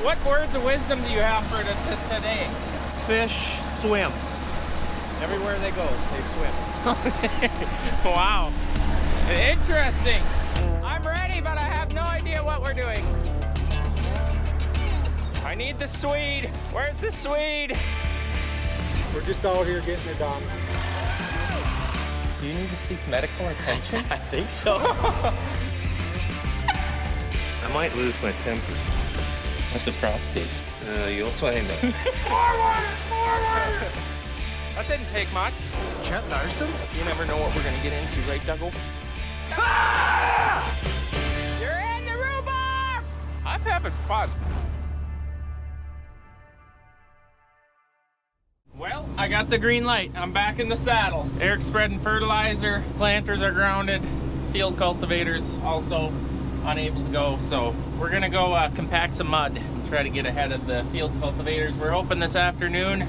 What words of wisdom do you have for today? Fish swim. Everywhere they go, they swim. Wow. Interesting. I'm ready, but I have no idea what we're doing. I need the Swede. Where's the Swede? We're just out here getting it done. Do you need to seek medical attention? I think so. I might lose my temper. What's a prostate? You'll find out. Forward! That didn't take much. Chet Larson? You never know what we're gonna get into, right, Dougal? Ah! You're in the rhubarb! I'm having fun. Well, I got the green light. I'm back in the saddle. Eric's spreading fertilizer. Planters are grounded. Field cultivators also unable to go. So we're gonna go compact some mud and try to get ahead of the field cultivators. We're hoping this afternoon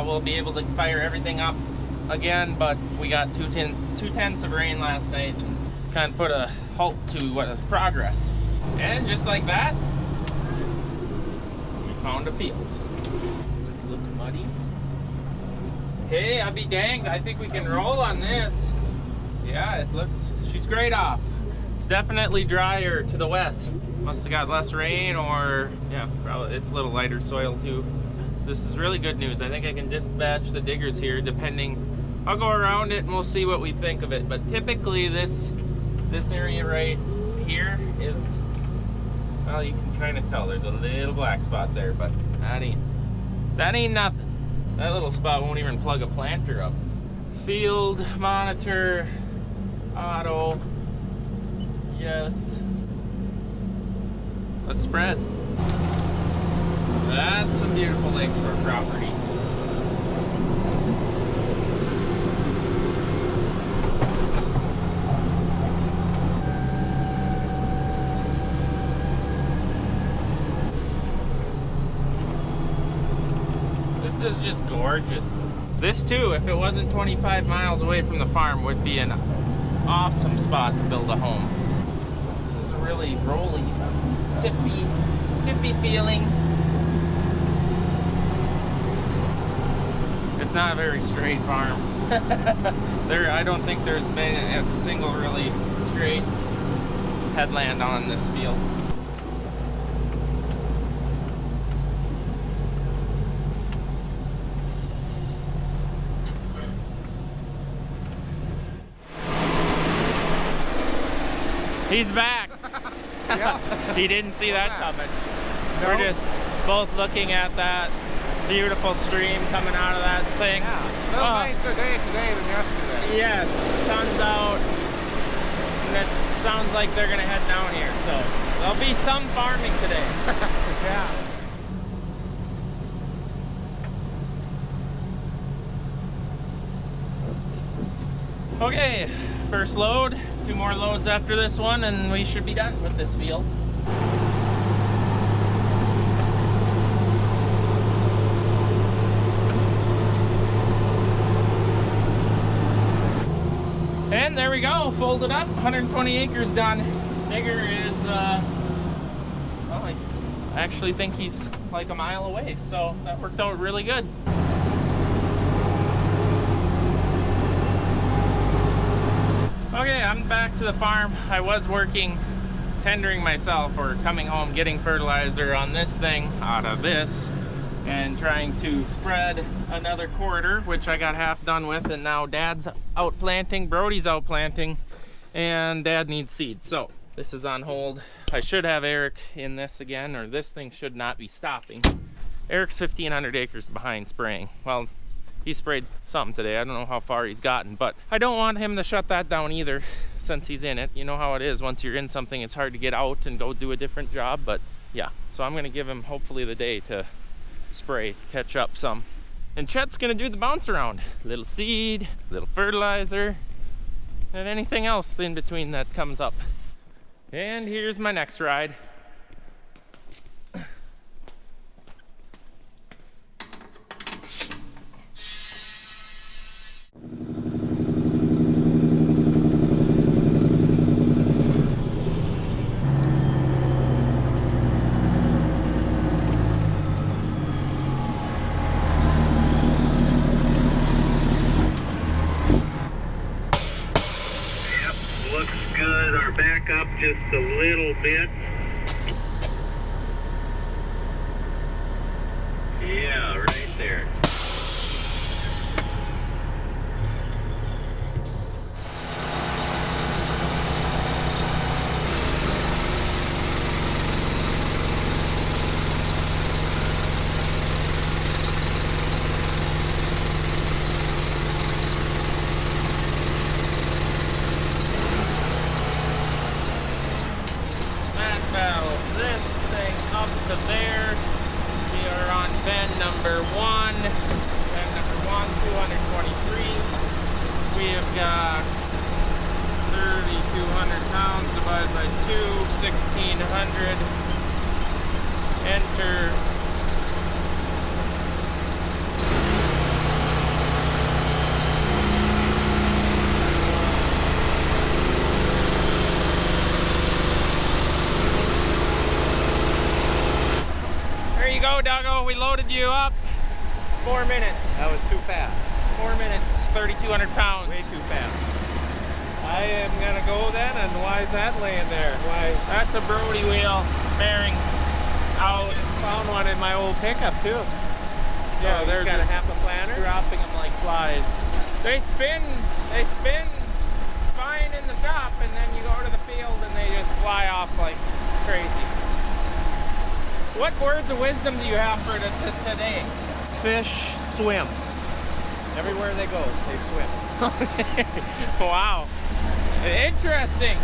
we'll be able to fire everything up again, but we got two tenths of rain last night. Kind of put a halt to progress. And just like that, we found a field. Does it look muddy? Hey, I'll be danged. I think we can roll on this. Yeah, it looks, she's great off. It's definitely drier to the west. Must have got less rain, or yeah, probably it's a little lighter soil too. This is really good news. I think I can dispatch the diggers here depending. I'll go around it and we'll see what we think of it. But typically this area right here is, well, you can kind of tell there's a little black spot there, but that ain't nothing. That little spot won't even plug a planter up. Field monitor, auto, yes. Let's spread. That's some beautiful lakeshore property. This is just gorgeous. This too, if it wasn't 25 miles away from the farm, would be an awesome spot to build a home. This is a really rolly, tippy feeling. It's not a very straight farm. I don't think there's been a single really straight headland on this field. He's back. Yeah. He didn't see that coming. No. We're just both looking at that beautiful stream coming out of that thing. Yeah. A little nicer day today than yesterday. Yes, sun's out, and it sounds like they're gonna head down here. So there'll be some farming today. Yeah. Okay, first load. 2 more loads after this one, and we should be done with this field. And there we go, folded up, 120 acres done. Digger is, well, I actually think he's like a mile away, so that worked out really good. Okay, I'm back to the farm. I was working, tendering myself, or coming home, getting fertilizer on this thing out of this, and trying to spread another quarter, which I got half done with, and now Dad's out planting, Brody's out planting, and Dad needs seed. So this is on hold. I should have Eric in this again, or this thing should not be stopping. Eric's 1,500 acres behind spraying. Well, he sprayed some today. I don't know how far he's gotten, but I don't want him to shut that down either since he's in it. You know how it is. Once you're in something, it's hard to get out and go do a different job, but yeah. So I'm gonna give him hopefully the day to spray, catch up some. And Chet's gonna do the bounce around. Little seed, little fertilizer, and anything else in between that comes up. And here's my next ride. back up just a little bit. Yeah, right there. This thing up to there. We are on bend number 1. Bend number 1, 223. We have got 3,200 pounds divided by 2, 1,600. Enter. Go, Doggo. We loaded you up. 4 minutes. That was too fast. 4 minutes, 3,200 pounds. Way too fast. I am gonna go then, and why is that laying there? Why? That's a Brody wheel. Bearings out. I just found one in my old pickup too. Yeah, oh, they're got a half a planter. Dropping them like flies. They spin fine in the shop, and then you go to the field and they just fly off like crazy. What words of wisdom do you have for today? Fish swim. Everywhere they go, they swim. Wow. Interesting.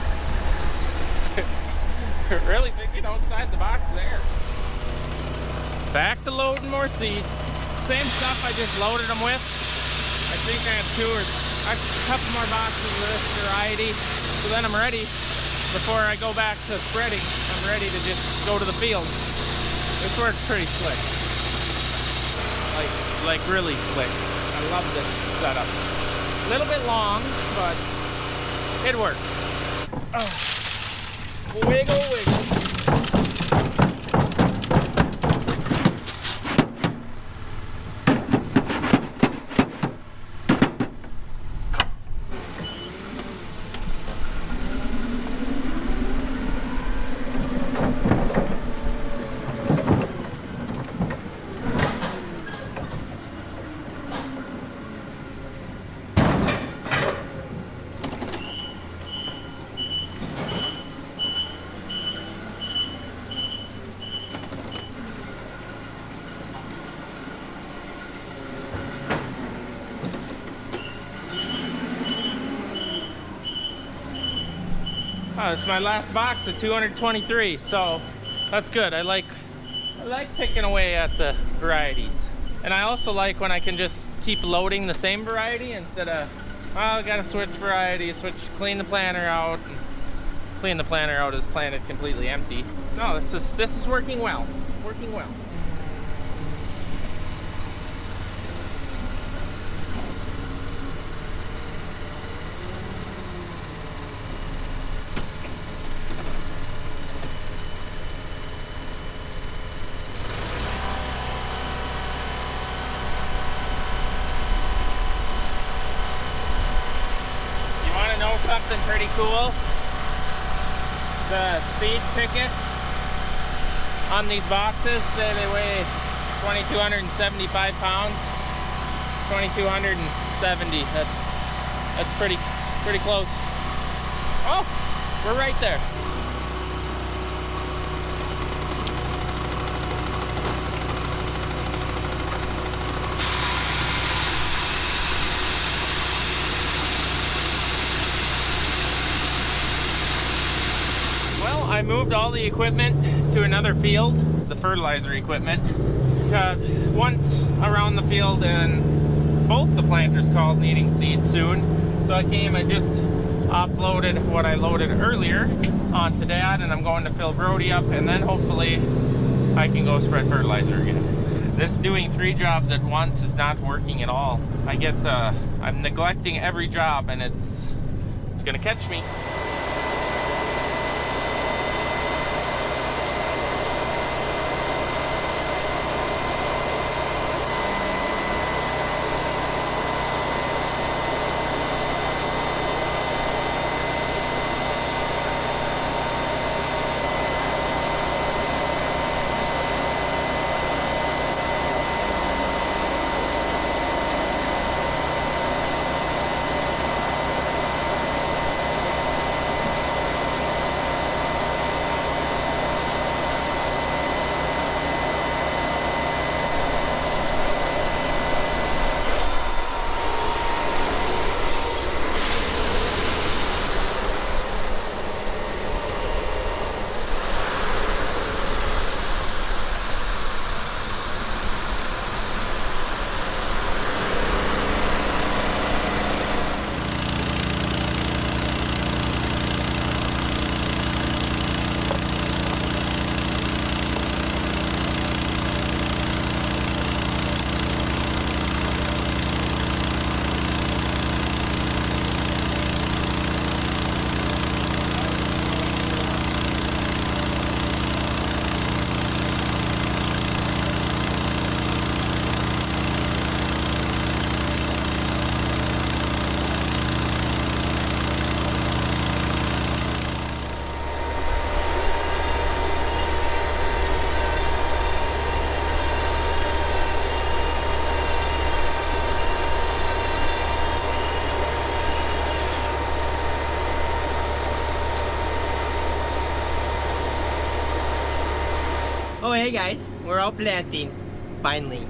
Really thinking outside the box there. Back to loading more seed. Same stuff I just loaded them with. I think I have a couple more boxes of this variety. So then I'm ready. Before I go back to spreading, I'm ready to just go to the field. This works pretty slick. Like really slick. I love this setup. A little bit long, but it works. Wiggle, wiggle. It's my last box of 223, so that's good. I like picking away at the varieties. And I also like when I can just keep loading the same variety instead of, oh, I gotta switch variety, clean the planter out. And clean the planter out is planted completely empty. No, this is working well. Working well. Something pretty cool. The seed ticket on these boxes say they weigh 2,275 pounds. 2,270. That's pretty close. Oh, we're right there. I moved all the equipment to another field, the fertilizer equipment. Once around the field and both the planters called needing seed soon. So I just offloaded what I loaded earlier onto Dad, and I'm going to fill Brody up, and then hopefully I can go spread fertilizer again. This doing 3 jobs at once is not working at all. I'm neglecting every job, and it's gonna catch me. Oh hey guys, we're out planting. Finally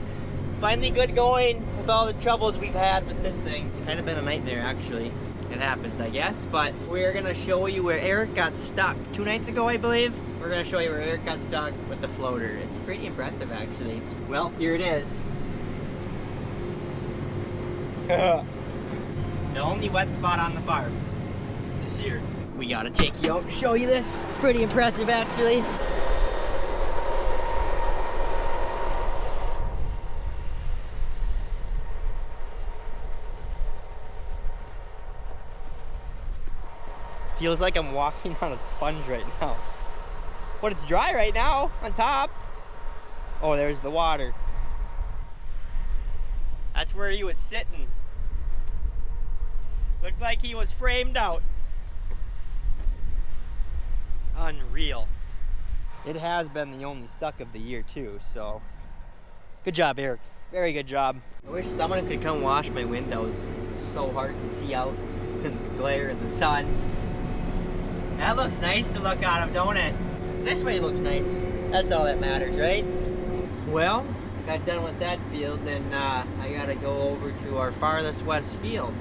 good going with all the troubles we've had with this thing. It's kind of been a nightmare actually. It happens, I guess, but we're gonna show you where Eric got stuck 2 nights ago, I believe. We're gonna show you where Eric got stuck with the floater. It's pretty impressive actually. Well, here it is. The only wet spot on the farm is here. We gotta take you out and show you this. It's pretty impressive actually. Feels like I'm walking on a sponge right now. But it's dry right now on top. Oh, there's the water. That's where he was sitting. Looked like he was framed out. Unreal. It has been the only stuck of the year too, so. Good job, Eric. Very good job. I wish someone could come wash my windows. It's so hard to see out in the glare of the sun. That looks nice to look out of, don't it? This way looks nice. That's all that matters, right? Well, got done with that field, then I gotta go over to our farthest west field,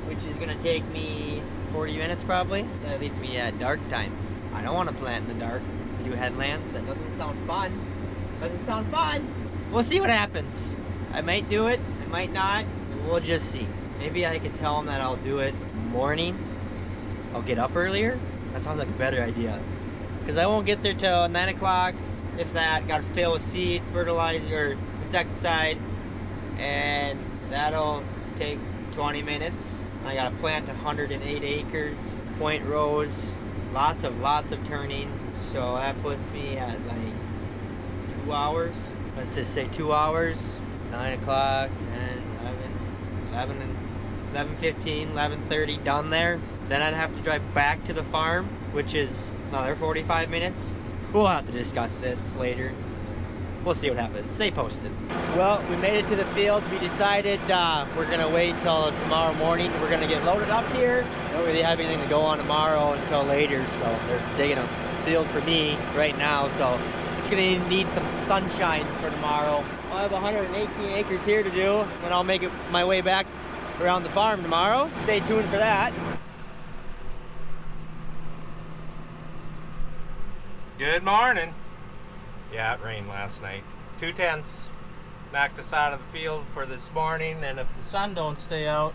which is gonna take me 40 minutes probably. That leads me at dark time. I don't want to plant in the dark, do headlands. That doesn't sound fun. Doesn't sound fun. We'll see what happens. I might do it, I might not. We'll just see. Maybe I could tell them that I'll do it morning. I'll get up earlier. That sounds like a better idea. Because I won't get there till 9 o'clock, if that. Gotta fill with seed, fertilizer, insecticide, and that'll take 20 minutes. I gotta plant 108 acres, point rows, lots of turning. So that puts me at like 2 hours. Let's just say 2 hours. 9 o'clock, 10, 11:15, 11:30, done there. Then I'd have to drive back to the farm, which is another 45 minutes. We'll have to discuss this later. We'll see what happens. Stay posted. Well, we made it to the field. We decided we're gonna wait till tomorrow morning. We're gonna get loaded up here. Don't really have anything to go on tomorrow until later, so they're digging a field for me right now, so it's gonna need some sunshine for tomorrow. I have 118 acres here to do, and I'll make it my way back around the farm tomorrow. Stay tuned for that. Good morning. Yeah, it rained last night. 2/10. Knocked us out of the field for this morning, and if the sun don't stay out,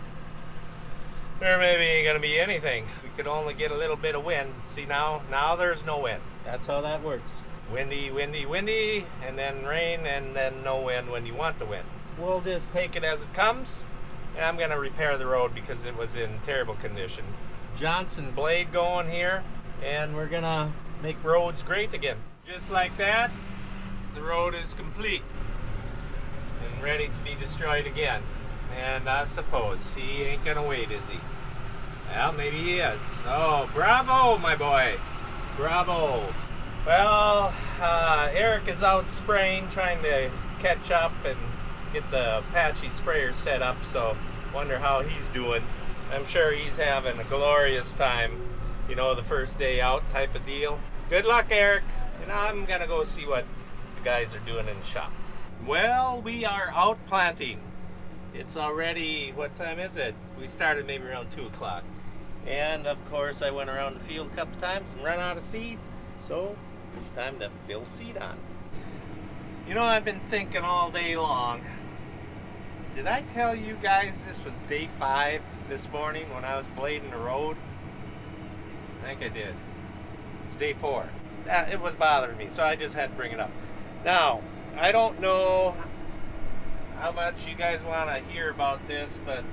there maybe ain't gonna be anything. We could only get a little bit of wind. See now there's no wind. That's how that works. Windy, windy, windy, and then rain, and then no wind when you want the wind. We'll just take it as it comes, and I'm gonna repair the road because it was in terrible condition. Johnson blade going here, and we're gonna make roads great again. Just like that, the road is complete and ready to be destroyed again. And I suppose he ain't gonna wait, is he? Well, maybe he is. Oh, bravo, my boy. Bravo. Well, Eric is out spraying, trying to catch up and get the Apache sprayer set up, so wonder how he's doing. I'm sure he's having a glorious time, you know, the first day out type of deal. Good luck, Eric. And I'm gonna go see what the guys are doing in the shop. Well, we are out planting. It's already, what time is it? We started maybe around 2 o'clock. And of course I went around the field a couple times and ran out of seed. So it's time to fill seed on. You know, I've been thinking all day long. Did I tell you guys this was day 5 this morning when I was blading the road? I think I did. It's day 4. It was bothering me, so I just had to bring it up. Now, I don't know how much you guys want to hear about this, but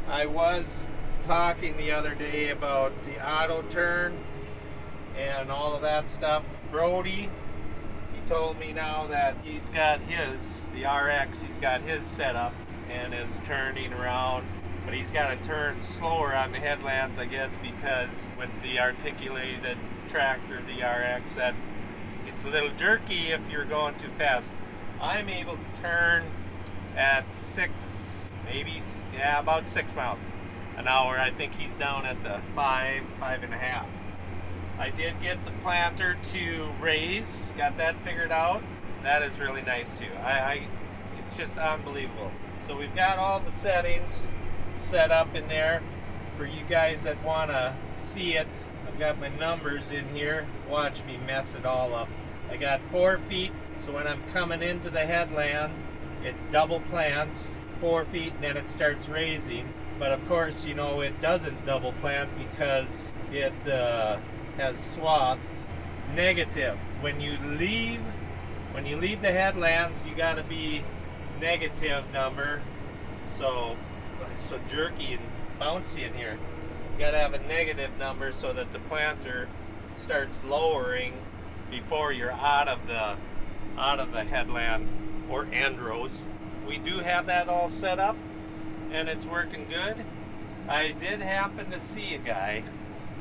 I was talking the other day about the auto turn and all of that stuff. Brody, he told me now that he's got the RX, he's got his set up and is turning around, but he's got to turn slower on the headlands, I guess, because with the articulated tractor, the RX, that gets a little jerky if you're going too fast. I'm able to turn at about 6 miles an hour. I think he's down at the 5.5. I did get the planter to raise, got that figured out. That is really nice too. It's just unbelievable. So we've got all the settings set up in there for you guys that want to see it. I've got my numbers in here. Watch me mess it all up. I got 4 feet, so when I'm coming into the headland, it double plants 4 feet and then it starts raising. But of course, you know, it doesn't double plant because it has swath negative. When you leave the headlands, you got to be negative number. So jerky and bouncy in here. You got to have a negative number so that the planter starts lowering before you're out of the headland or end rows. We do have that all set up and it's working good. I did happen to see a guy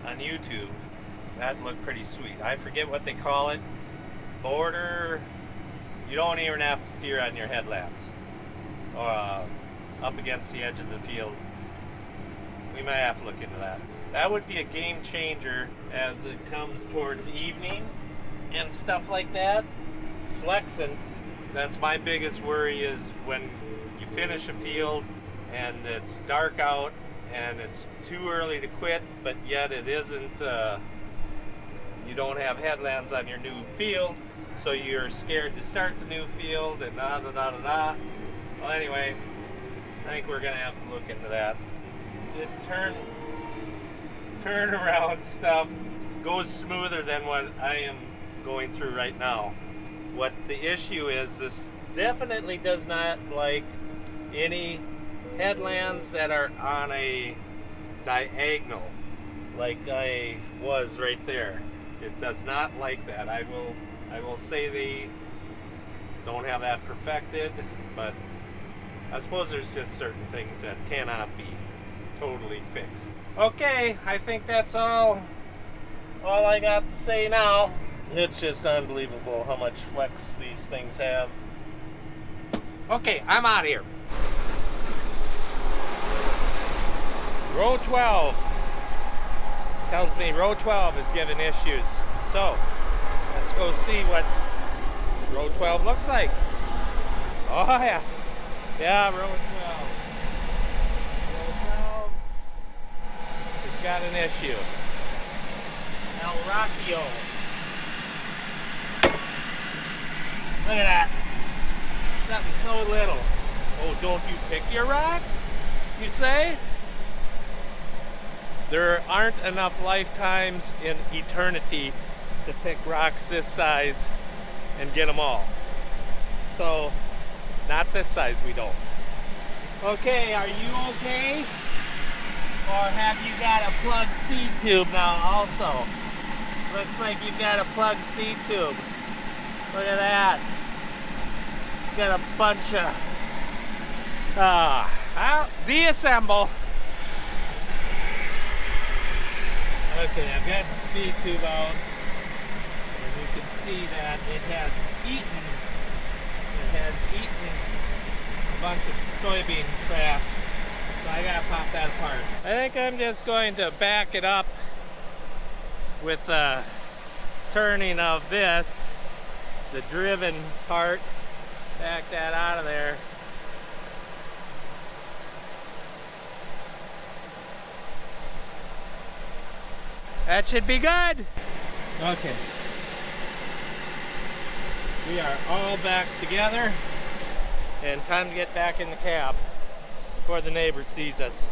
on YouTube that looked pretty sweet. I forget what they call it. Border. You don't even have to steer on your headlands up against the edge of the field. We might have to look into that. That would be a game changer as it comes towards evening and stuff like that. Flexing, that's my biggest worry, is when you finish a field and it's dark out and it's too early to quit, but yet it isn't, you don't have headlands on your new field, so you're scared to start the new field and da-da-da-da-da. Well, anyway, I think we're gonna have to look into that. This turn around stuff goes smoother than what I am going through right now. What the issue is, this definitely does not like any headlands that are on a diagonal like I was right there. It does not like that. I will say they don't have that perfected, but I suppose there's just certain things that cannot be totally fixed. Okay, I think that's all I got to say now. It's just unbelievable how much flex these things have. Okay, I'm out of here. Row 12 tells me row 12 is giving issues. So, let's go see what row 12 looks like. Oh yeah. Yeah, row 12. Row 12 has got an issue. El Rockio. Look at that. Something so little. Oh, don't you pick your rock, you say? There aren't enough lifetimes in eternity to pick rocks this size and get them all. So, not this size, we don't. Okay, are you okay? Or have you got a plugged seed tube now also? Looks like you've got a plugged seed tube. Look at that. It's got a bunch of... I'll deassemble. Okay, I've got the speed tube out. And you can see that it has eaten a bunch of soybean trash. So I gotta pop that apart. I think I'm just going to back it up with the turning of this, the driven part. Back that out of there. That should be good. Okay. We are all back together and time to get back in the cab before the neighbor sees us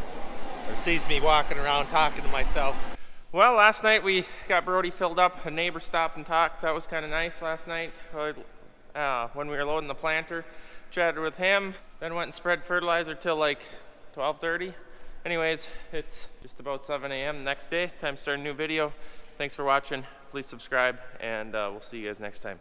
or sees me walking around talking to myself. Well, last night we got Brody filled up. A neighbor stopped and talked. That was kind of nice last night when we were loading the planter. Chatted with him, then went and spread fertilizer till like 12:30. Anyways, it's just about 7 a.m. next day. Time to start a new video. Thanks for watching. Please subscribe, and we'll see you guys next time.